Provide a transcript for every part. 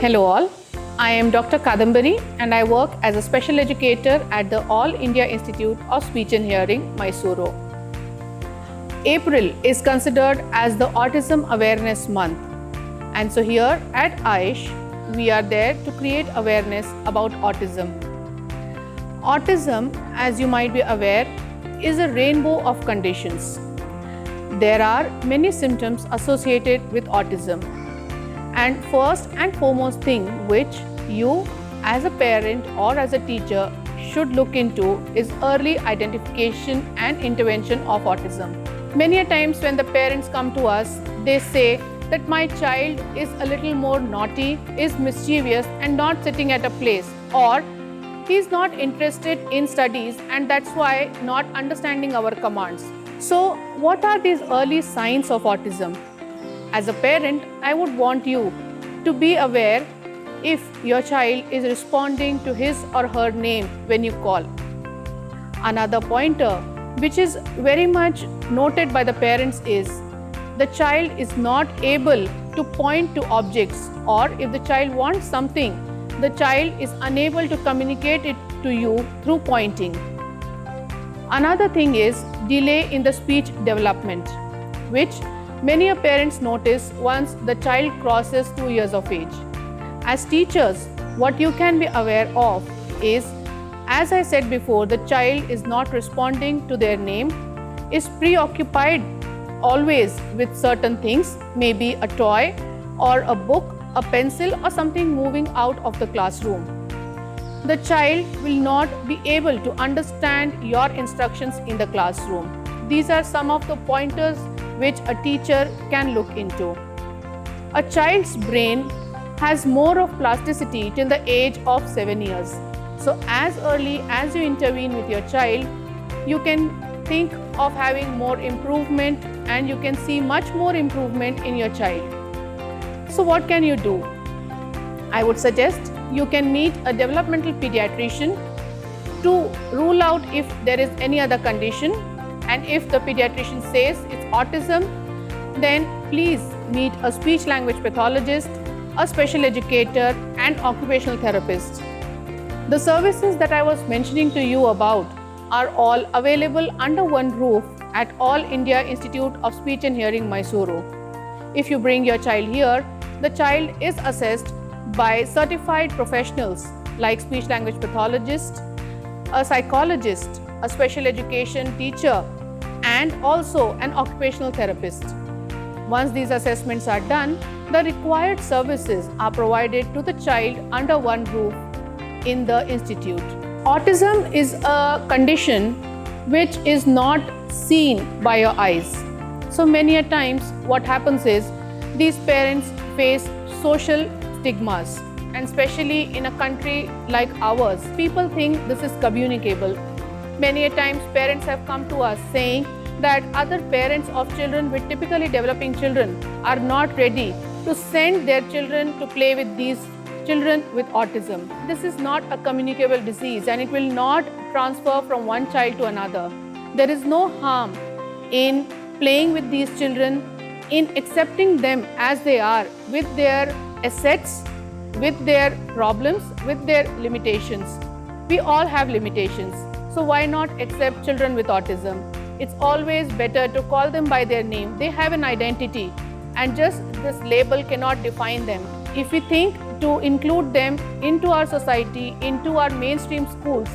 Hello all, I am Dr. Kadambari and I work as a special educator at the All India Institute of Speech and Hearing, Mysuru. April is considered as the Autism Awareness Month, and so here at AIISH, we are there to create awareness about autism. Autism, as you might be aware, is a rainbow of conditions. There are many symptoms associated with autism. And first and foremost thing which you as a parent or as a teacher should look into is early identification and intervention of autism. Many a times when the parents come to us, they say that my child is a little more naughty, is mischievous and not sitting at a place, or he's not interested in studies and that's why not understanding our commands. So what are these early signs of autism? As a parent, I would want you to be aware if your child is responding to his or her name when you call. Another pointer which is very much noted by the parents is the child is not able to point to objects, or if the child wants something, the child is unable to communicate it to you through pointing. Another thing is delay in the speech development, which many parents notice once the child crosses 2 years of age. As teachers, what you can be aware of is, as I said before, the child is not responding to their name, is preoccupied always with certain things, maybe a toy or a book, a pencil or something moving out of the classroom. The child will not be able to understand your instructions in the classroom. These are some of the pointers which a teacher can look into. A child's brain has more of plasticity till the age of 7 years. So as early as you intervene with your child, you can think of having more improvement and you can see much more improvement in your child. So what can you do? I would suggest you can meet a developmental pediatrician to rule out if there is any other condition, and if the pediatrician says it's autism, then please meet a speech language pathologist, a special educator and occupational therapist. The services that I was mentioning to you about are all available under one roof at All India Institute of Speech and Hearing, Mysuru. If you bring your child here, the child is assessed by certified professionals like speech language pathologist, a psychologist, a special education teacher, and also an occupational therapist. Once these assessments are done, the required services are provided to the child under one roof in the institute. Autism is a condition which is not seen by your eyes. So many a times what happens is these parents face social stigmas, and especially in a country like ours, people think this is communicable. Many a times parents have come to us saying that other parents of children with typically developing children are not ready to send their children to play with these children with autism. This is not a communicable disease and it will not transfer from one child to another. There is no harm in playing with these children, in accepting them as they are, with their assets, with their problems, with their limitations. We all have limitations, so why not accept children with autism? It's always better to call them by their name. They have an identity and just this label cannot define them. If we think to include them into our society, into our mainstream schools,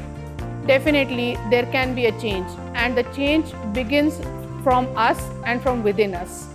definitely there can be a change, and the change begins from us and from within us.